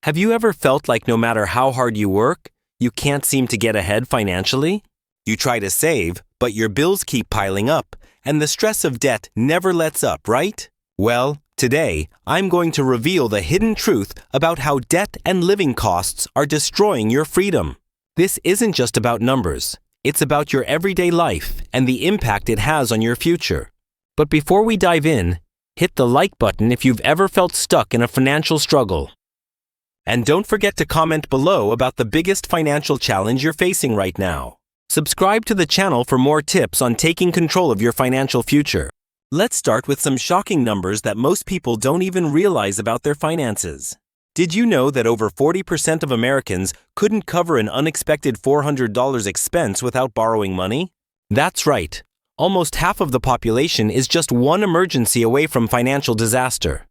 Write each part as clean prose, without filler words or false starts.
Have you ever felt like no matter how hard you work, you can't seem to get ahead financially? You try to save, but your bills keep piling up, and the stress of debt never lets up, right? Well, today, I'm going to reveal the hidden truth about how debt and living costs are destroying your freedom. This isn't just about numbers. It's about your everyday life and the impact it has on your future. But before we dive in, hit the like button if you've ever felt stuck in a financial struggle. And don't forget to comment below about the biggest financial challenge you're facing right now. Subscribe to the channel for more tips on taking control of your financial future. Let's start with some shocking numbers that most people don't even realize about their finances. Did you know that over 40% of Americans couldn't cover an unexpected $400 expense without borrowing money? That's right. Almost half of the population is just one emergency away from financial disaster.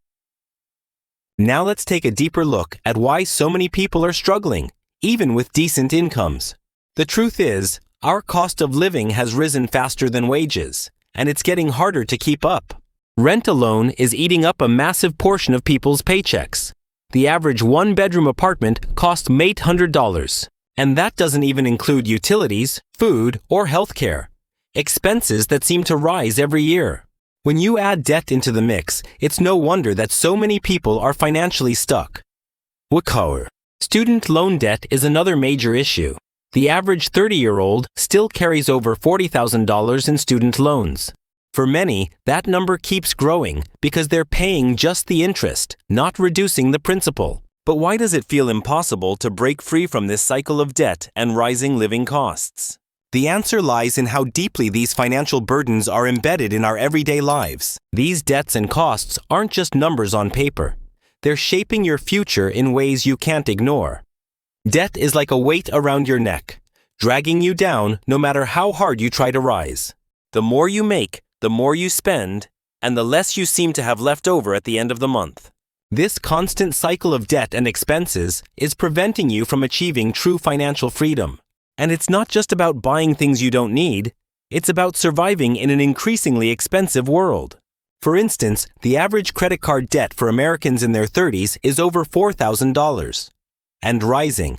Now let's take a deeper look at why so many people are struggling, even with decent incomes. The truth is, our cost of living has risen faster than wages, and it's getting harder to keep up. Rent alone is eating up a massive portion of people's paychecks. The average one-bedroom apartment costs $800, and that doesn't even include utilities, food, or healthcare. Expenses that seem to rise every year. When you add debt into the mix, it's no wonder that so many people are financially stuck. Student loan debt is another major issue. The average 30-year-old still carries over $40,000 in student loans. For many, that number keeps growing because they're paying just the interest, not reducing the principal. But why does it feel impossible to break free from this cycle of debt and rising living costs? The answer lies in how deeply these financial burdens are embedded in our everyday lives. These debts and costs aren't just numbers on paper. They're shaping your future in ways you can't ignore. Debt is like a weight around your neck, dragging you down no matter how hard you try to rise. The more you make, the more you spend, and the less you seem to have left over at the end of the month. This constant cycle of debt and expenses is preventing you from achieving true financial freedom. And it's not just about buying things you don't need, it's about surviving in an increasingly expensive world. For instance, the average credit card debt for Americans in their 30s is over $4,000. And rising.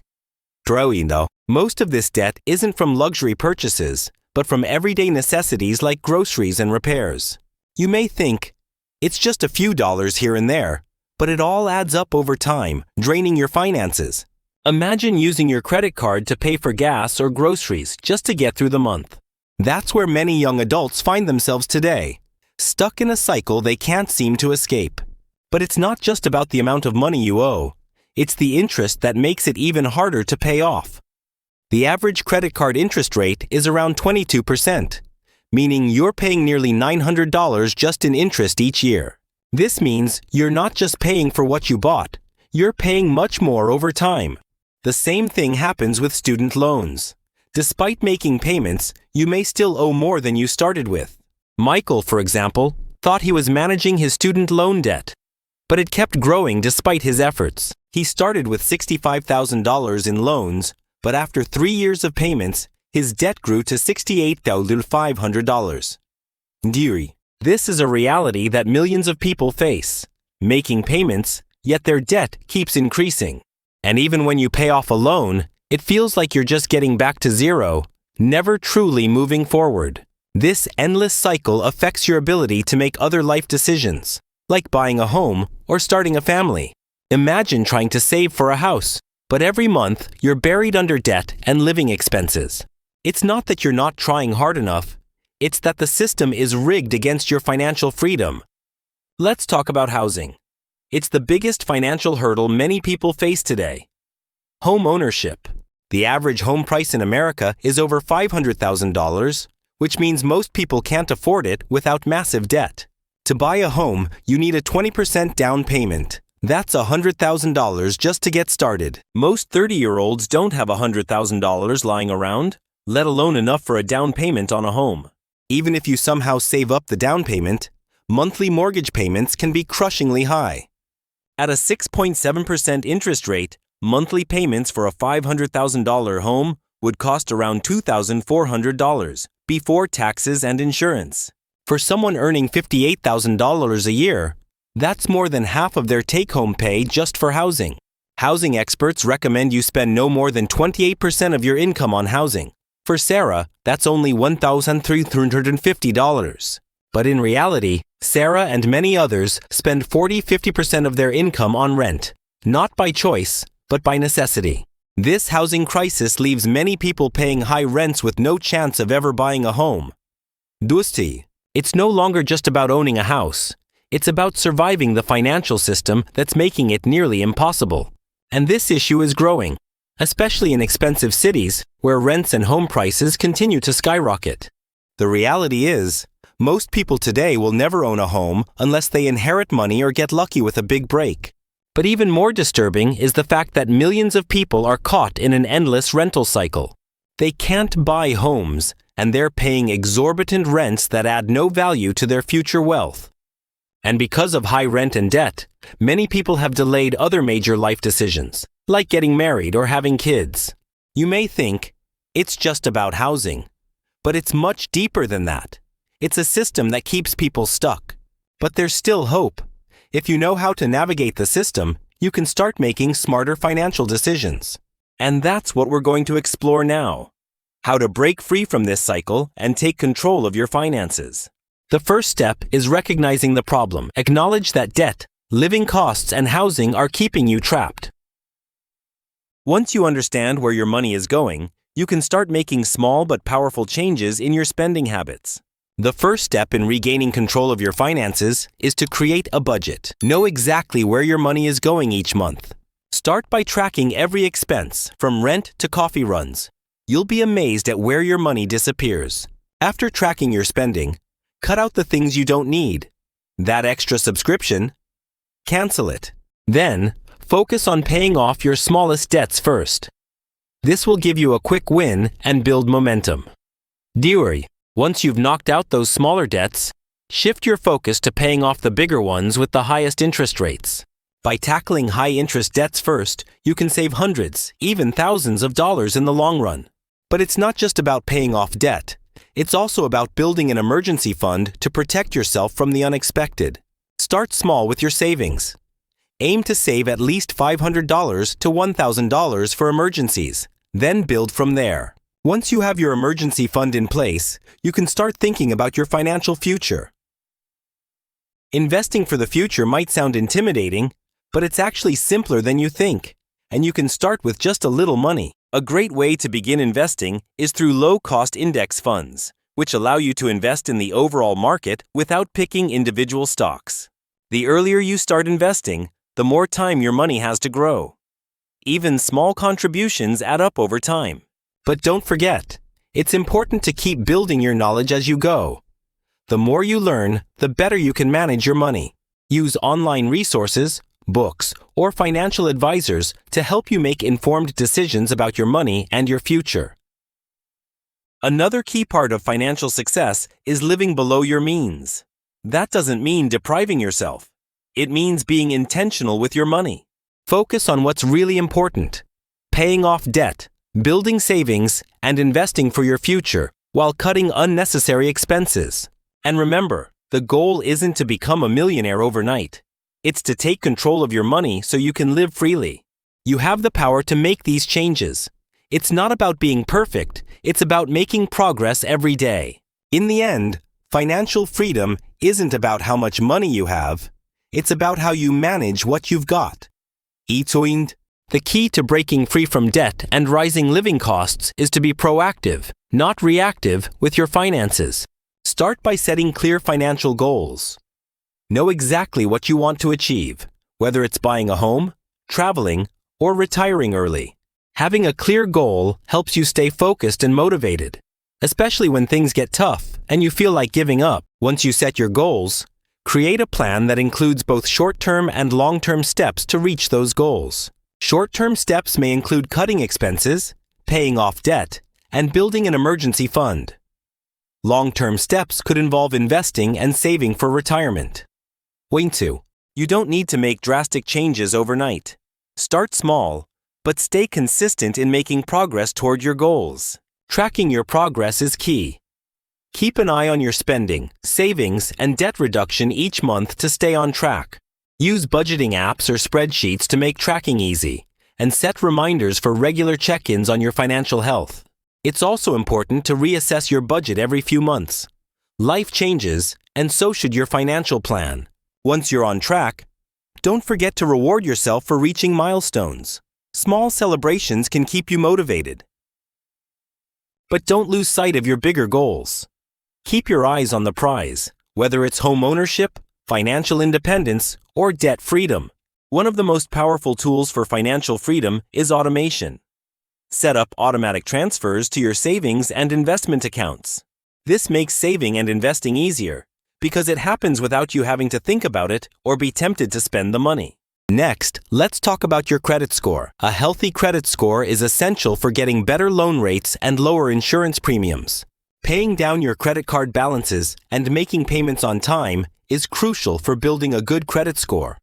Growing though, most of this debt isn't from luxury purchases, but from everyday necessities like groceries and repairs. You may think, it's just a few dollars here and there, but it all adds up over time, draining your finances. Imagine using your credit card to pay for gas or groceries just to get through the month. That's where many young adults find themselves today, stuck in a cycle they can't seem to escape. But it's not just about the amount of money you owe. It's the interest that makes it even harder to pay off. The average credit card interest rate is around 22%, meaning you're paying nearly $900 just in interest each year. This means you're not just paying for what you bought, you're paying much more over time. The same thing happens with student loans. Despite making payments, you may still owe more than you started with. Michael, for example, thought he was managing his student loan debt, but it kept growing despite his efforts. He started with $65,000 in loans, but after 3 years of payments, his debt grew to $68,500. This is a reality that millions of people face, making payments, yet their debt keeps increasing. And even when you pay off a loan, it feels like you're just getting back to zero, never truly moving forward. This endless cycle affects your ability to make other life decisions, like buying a home or starting a family. Imagine trying to save for a house, but every month you're buried under debt and living expenses. It's not that you're not trying hard enough, it's that the system is rigged against your financial freedom. Let's talk about housing. It's the biggest financial hurdle many people face today. Home ownership. The average home price in America is over $500,000, which means most people can't afford it without massive debt. To buy a home, you need a 20% down payment. That's $100,000 just to get started. Most 30-year-olds don't have $100,000 lying around, let alone enough for a down payment on a home. Even if you somehow save up the down payment, monthly mortgage payments can be crushingly high. At a 6.7% interest rate, monthly payments for a $500,000 home would cost around $2,400 before taxes and insurance. For someone earning $58,000 a year, that's more than half of their take-home pay just for housing. Housing experts recommend you spend no more than 28% of your income on housing. For Sarah, that's only $1,350. But in reality, Sarah and many others spend 40–50% of their income on rent, not by choice, but by necessity. This housing crisis leaves many people paying high rents with no chance of ever buying a home. Dosti, it's no longer just about owning a house. It's about surviving the financial system that's making it nearly impossible. And this issue is growing, especially in expensive cities where rents and home prices continue to skyrocket. The reality is, most people today will never own a home unless they inherit money or get lucky with a big break. But even more disturbing is the fact that millions of people are caught in an endless rental cycle. They can't buy homes, and they're paying exorbitant rents that add no value to their future wealth. And because of high rent and debt, many people have delayed other major life decisions, like getting married or having kids. You may think, it's just about housing. But it's much deeper than that. It's a system that keeps people stuck. But there's still hope. If you know how to navigate the system, you can start making smarter financial decisions. And that's what we're going to explore now. How to break free from this cycle and take control of your finances. The first step is recognizing the problem. Acknowledge that debt, living costs, and housing are keeping you trapped. Once you understand where your money is going, you can start making small but powerful changes in your spending habits. The first step in regaining control of your finances is to create a budget. Know exactly where your money is going each month. Start by tracking every expense, from rent to coffee runs. You'll be amazed at where your money disappears. After tracking your spending, cut out the things you don't need. That extra subscription? Cancel it. Then, focus on paying off your smallest debts first. This will give you a quick win and build momentum. Diuri, once you've knocked out those smaller debts, shift your focus to paying off the bigger ones with the highest interest rates. By tackling high-interest debts first, you can save hundreds, even thousands of dollars in the long run. But it's not just about paying off debt. It's also about building an emergency fund to protect yourself from the unexpected. Start small with your savings. Aim to save at least $500 to $1,000 for emergencies, then build from there. Once you have your emergency fund in place, you can start thinking about your financial future. Investing for the future might sound intimidating, but it's actually simpler than you think, and you can start with just a little money. A great way to begin investing is through low-cost index funds, which allow you to invest in the overall market without picking individual stocks. The earlier you start investing, the more time your money has to grow. Even small contributions add up over time. But don't forget, it's important to keep building your knowledge as you go. The more you learn, the better you can manage your money. Use online resources, books, or financial advisors to help you make informed decisions about your money and your future. Another key part of financial success is living below your means. That doesn't mean depriving yourself. It means being intentional with your money. Focus on what's really important: paying off debt, building savings, and investing for your future while cutting unnecessary expenses. And remember, the goal isn't to become a millionaire overnight. It's to take control of your money so you can live freely. You have the power to make these changes. It's not about being perfect, it's about making progress every day. In the end, financial freedom isn't about how much money you have, it's about how you manage what you've got. Itoind. The key to breaking free from debt and rising living costs is to be proactive, not reactive, with your finances. Start by setting clear financial goals. Know exactly what you want to achieve, whether it's buying a home, traveling, or retiring early. Having a clear goal helps you stay focused and motivated, especially when things get tough and you feel like giving up. Once you set your goals, create a plan that includes both short-term and long-term steps to reach those goals. Short-term steps may include cutting expenses, paying off debt, and building an emergency fund. Long-term steps could involve investing and saving for retirement. Waintu, you don't need to make drastic changes overnight. Start small, but stay consistent in making progress toward your goals. Tracking your progress is key. Keep an eye on your spending, savings, and debt reduction each month to stay on track. Use budgeting apps or spreadsheets to make tracking easy, and set reminders for regular check-ins on your financial health. It's also important to reassess your budget every few months. Life changes, and so should your financial plan. Once you're on track, don't forget to reward yourself for reaching milestones. Small celebrations can keep you motivated. But don't lose sight of your bigger goals. Keep your eyes on the prize, whether it's home ownership, financial independence, or debt freedom. One of the most powerful tools for financial freedom is automation. Set up automatic transfers to your savings and investment accounts. This makes saving and investing easier, because it happens without you having to think about it or be tempted to spend the money. Next, let's talk about your credit score. A healthy credit score is essential for getting better loan rates and lower insurance premiums. Paying down your credit card balances and making payments on time is crucial for building a good credit score.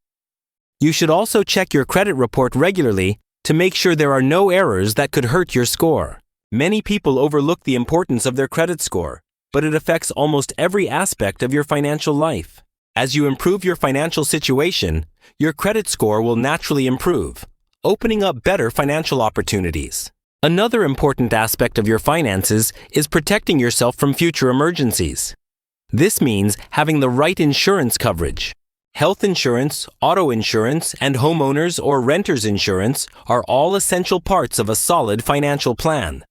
You should also check your credit report regularly to make sure there are no errors that could hurt your score. Many people overlook the importance of their credit score, but it affects almost every aspect of your financial life. As you improve your financial situation, your credit score will naturally improve, opening up better financial opportunities. Another important aspect of your finances is protecting yourself from future emergencies. This means having the right insurance coverage. Health insurance, auto insurance, and homeowners or renters insurance are all essential parts of a solid financial plan.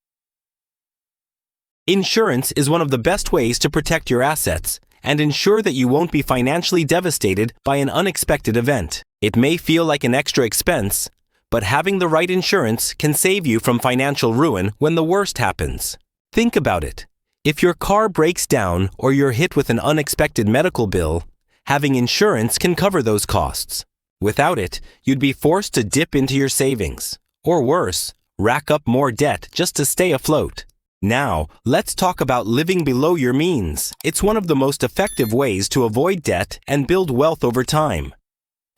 Insurance is one of the best ways to protect your assets and ensure that you won't be financially devastated by an unexpected event. It may feel like an extra expense, but having the right insurance can save you from financial ruin when the worst happens. Think about it. If your car breaks down or you're hit with an unexpected medical bill, having insurance can cover those costs. Without it, you'd be forced to dip into your savings, or worse, rack up more debt just to stay afloat. Now, let's talk about living below your means. It's one of the most effective ways to avoid debt and build wealth over time.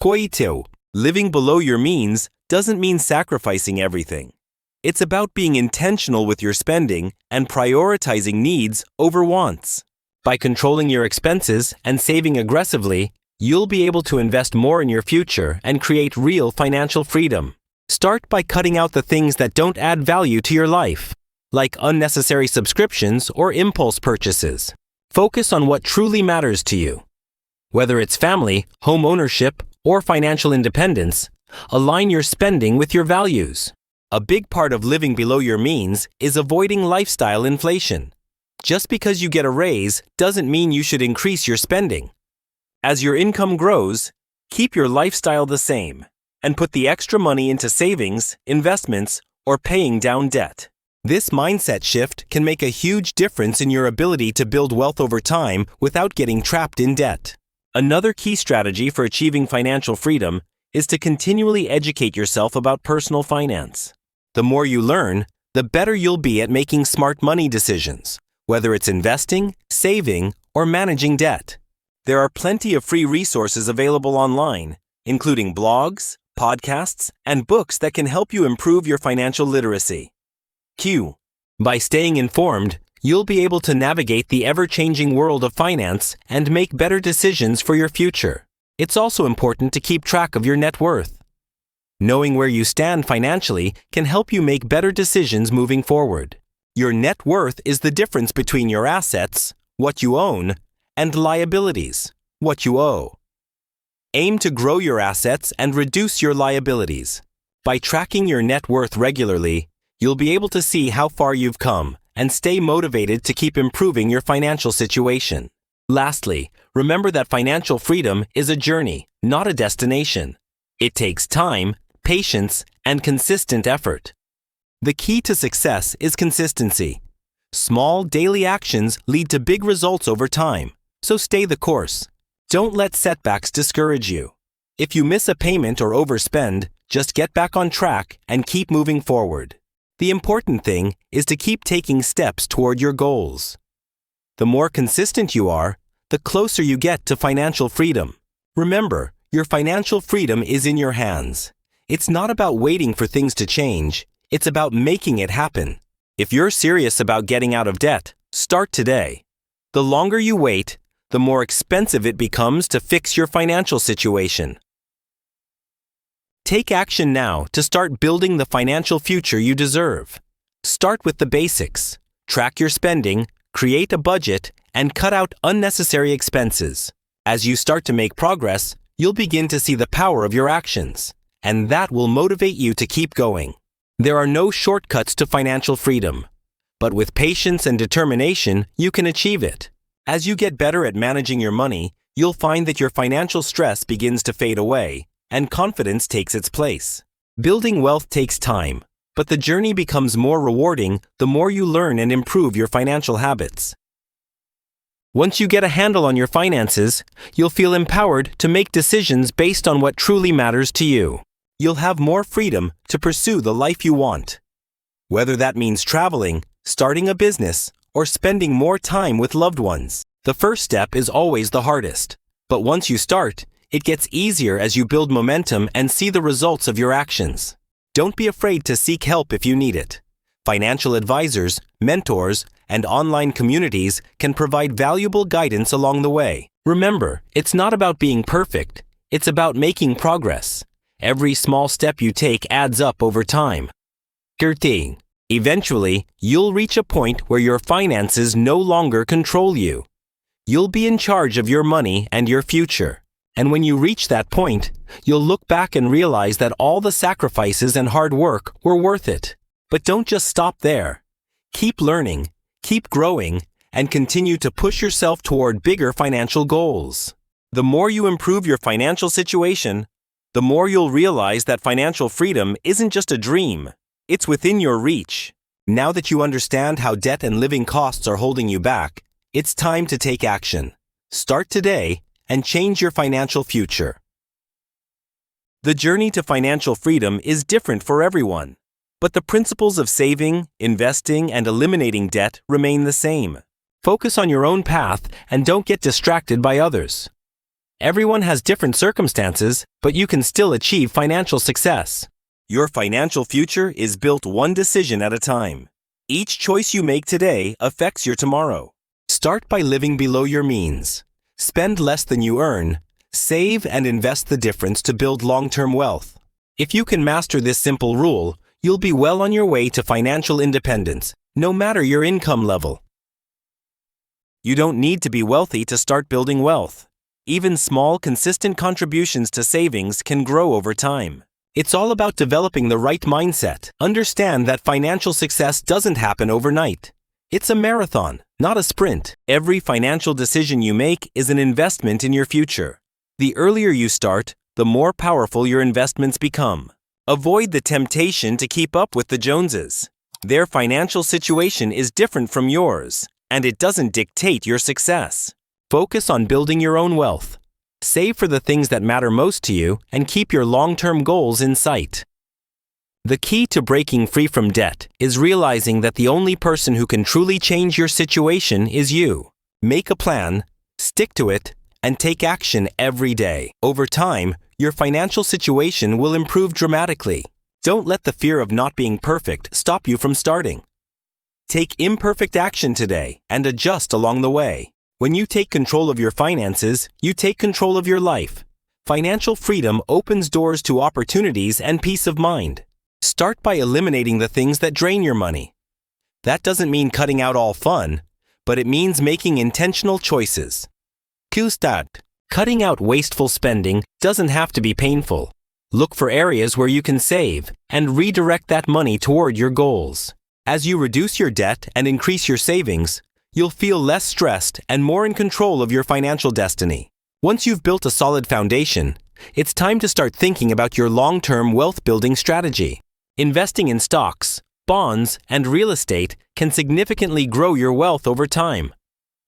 Koiteo, living below your means doesn't mean sacrificing everything. It's about being intentional with your spending and prioritizing needs over wants. By controlling your expenses and saving aggressively, you'll be able to invest more in your future and create real financial freedom. Start by cutting out the things that don't add value to your life, like unnecessary subscriptions or impulse purchases. Focus on what truly matters to you. Whether it's family, home ownership, or financial independence, align your spending with your values. A big part of living below your means is avoiding lifestyle inflation. Just because you get a raise doesn't mean you should increase your spending. As your income grows, keep your lifestyle the same and put the extra money into savings, investments, or paying down debt. This mindset shift can make a huge difference in your ability to build wealth over time without getting trapped in debt. Another key strategy for achieving financial freedom is to continually educate yourself about personal finance. The more you learn, the better you'll be at making smart money decisions, whether it's investing, saving, or managing debt. There are plenty of free resources available online, including blogs, podcasts, and books that can help you improve your financial literacy. Q. By staying informed, you'll be able to navigate the ever-changing world of finance and make better decisions for your future. It's also important to keep track of your net worth. Knowing where you stand financially can help you make better decisions moving forward. Your net worth is the difference between your assets, what you own, and liabilities, what you owe. Aim to grow your assets and reduce your liabilities. By tracking your net worth regularly, you'll be able to see how far you've come and stay motivated to keep improving your financial situation. Lastly, remember that financial freedom is a journey, not a destination. It takes time, patience, and consistent effort. The key to success is consistency. Small daily actions lead to big results over time, so stay the course. Don't let setbacks discourage you. If you miss a payment or overspend, just get back on track and keep moving forward. The important thing is to keep taking steps toward your goals. The more consistent you are, the closer you get to financial freedom. Remember, your financial freedom is in your hands. It's not about waiting for things to change. It's about making it happen. If you're serious about getting out of debt, start today. The longer you wait, the more expensive it becomes to fix your financial situation. Take action now to start building the financial future you deserve. Start with the basics. Track your spending, create a budget, and cut out unnecessary expenses. As you start to make progress, you'll begin to see the power of your actions, and that will motivate you to keep going. There are no shortcuts to financial freedom, but with patience and determination, you can achieve it. As you get better at managing your money, you'll find that your financial stress begins to fade away, and confidence takes its place. Building wealth takes time, but the journey becomes more rewarding the more you learn and improve your financial habits. Once you get a handle on your finances, you'll feel empowered to make decisions based on what truly matters to you. You'll have more freedom to pursue the life you want. Whether that means traveling, starting a business, or spending more time with loved ones, the first step is always the hardest. But once you start, it gets easier as you build momentum and see the results of your actions. Don't be afraid to seek help if you need it. Financial advisors, mentors, and online communities can provide valuable guidance along the way. Remember, it's not about being perfect, it's about making progress. Every small step you take adds up over time. Gerting. Eventually, you'll reach a point where your finances no longer control you. You'll be in charge of your money and your future. And when you reach that point, you'll look back and realize that all the sacrifices and hard work were worth it. But don't just stop there. Keep learning, keep growing, and continue to push yourself toward bigger financial goals. The more you improve your financial situation, the more you'll realize that financial freedom isn't just a dream. It's within your reach. Now that you understand how debt and living costs are holding you back, it's time to take action. Start today and change your financial future. The journey to financial freedom is different for everyone, but the principles of saving, investing, and eliminating debt remain the same. Focus on your own path and don't get distracted by others. Everyone has different circumstances, but you can still achieve financial success. Your financial future is built one decision at a time. Each choice you make today affects your tomorrow. Start by living below your means. Spend less than you earn. Save and invest the difference to build long-term wealth. If you can master this simple rule, you'll be well on your way to financial independence, no matter your income level. You don't need to be wealthy to start building wealth. Even small, consistent contributions to savings can grow over time. It's all about developing the right mindset. Understand that financial success doesn't happen overnight. It's a marathon, not a sprint. Every financial decision you make is an investment in your future. The earlier you start, the more powerful your investments become. Avoid the temptation to keep up with the Joneses. Their financial situation is different from yours, and it doesn't dictate your success. Focus on building your own wealth. Save for the things that matter most to you and keep your long-term goals in sight. The key to breaking free from debt is realizing that the only person who can truly change your situation is you. Make a plan, stick to it, and take action every day. Over time, your financial situation will improve dramatically. Don't let the fear of not being perfect stop you from starting. Take imperfect action today and adjust along the way. When you take control of your finances, you take control of your life. Financial freedom opens doors to opportunities and peace of mind. Start by eliminating the things that drain your money. That doesn't mean cutting out all fun, but it means making intentional choices. Q-Start. Cutting out wasteful spending doesn't have to be painful. Look for areas where you can save and redirect that money toward your goals. As you reduce your debt and increase your savings, you'll feel less stressed and more in control of your financial destiny. Once you've built a solid foundation, it's time to start thinking about your long-term wealth-building strategy. Investing in stocks, bonds, and real estate can significantly grow your wealth over time.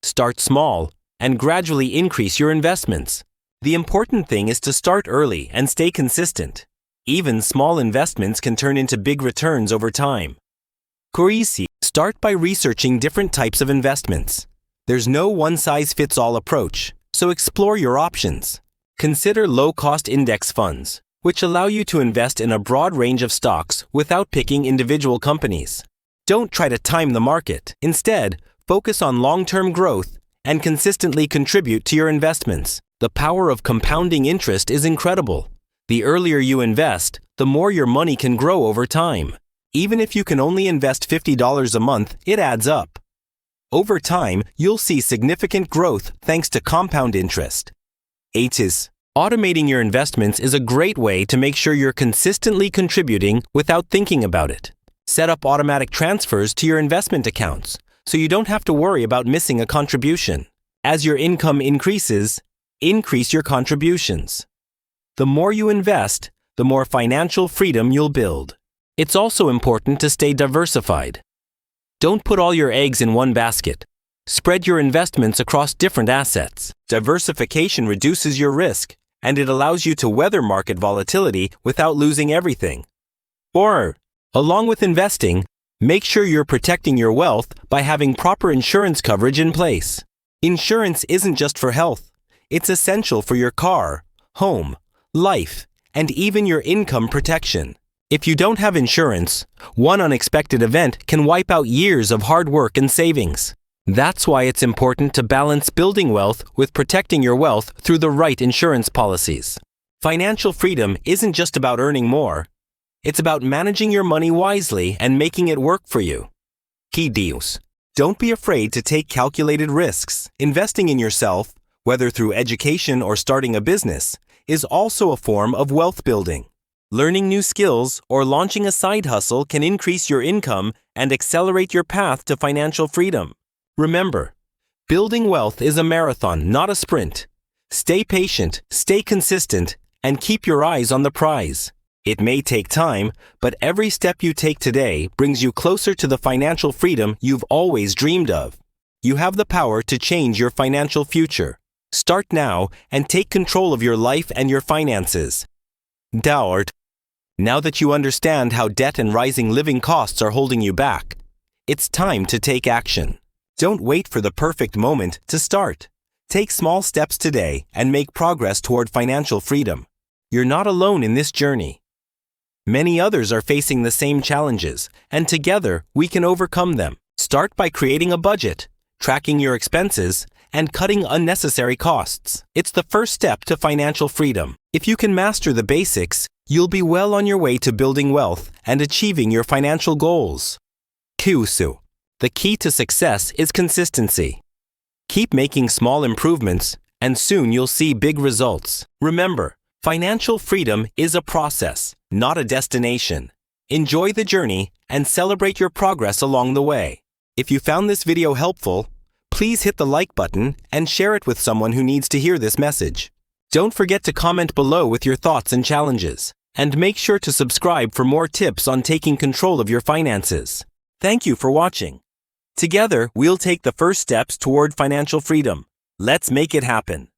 Start small and gradually increase your investments. The important thing is to start early and stay consistent. Even small investments can turn into big returns over time. Kurisi. Start by researching different types of investments. There's no one-size-fits-all approach, so explore your options. Consider low-cost index funds, which allow you to invest in a broad range of stocks without picking individual companies. Don't try to time the market. Instead, focus on long-term growth and consistently contribute to your investments. The power of compounding interest is incredible. The earlier you invest, the more your money can grow over time. Even if you can only invest $50 a month, it adds up. Over time, you'll see significant growth thanks to compound interest. 8 is automating your investments is a great way to make sure you're consistently contributing without thinking about it. Set up automatic transfers to your investment accounts so you don't have to worry about missing a contribution. As your income increases, increase your contributions. The more you invest, the more financial freedom you'll build. It's also important to stay diversified. Don't put all your eggs in one basket. Spread your investments across different assets. Diversification reduces your risk, and it allows you to weather market volatility without losing everything. 4. Along with investing, make sure you're protecting your wealth by having proper insurance coverage in place. Insurance isn't just for health. It's essential for your car, home, life, and even your income protection. If you don't have insurance, one unexpected event can wipe out years of hard work and savings. That's why it's important to balance building wealth with protecting your wealth through the right insurance policies. Financial freedom isn't just about earning more. It's about managing your money wisely and making it work for you. Key deals. Don't be afraid to take calculated risks. Investing in yourself, whether through education or starting a business, is also a form of wealth building. Learning new skills or launching a side hustle can increase your income and accelerate your path to financial freedom. Remember, building wealth is a marathon, not a sprint. Stay patient, stay consistent, and keep your eyes on the prize. It may take time, but every step you take today brings you closer to the financial freedom you've always dreamed of. You have the power to change your financial future. Start now and take control of your life and your finances. Doubt. Now that you understand how debt and rising living costs are holding you back, it's time to take action. Don't wait for the perfect moment to start. Take small steps today and make progress toward financial freedom. You're not alone in this journey. Many others are facing the same challenges, and together we can overcome them. Start by creating a budget, tracking your expenses, and cutting unnecessary costs. It's the first step to financial freedom. If you can master the basics, you'll be well on your way to building wealth and achieving your financial goals. Kyusu. The key to success is consistency. Keep making small improvements, and soon you'll see big results. Remember, financial freedom is a process, not a destination. Enjoy the journey and celebrate your progress along the way. If you found this video helpful, please hit the like button and share it with someone who needs to hear this message. Don't forget to comment below with your thoughts and challenges, and make sure to subscribe for more tips on taking control of your finances. Thank you for watching. Together, we'll take the first steps toward financial freedom. Let's make it happen.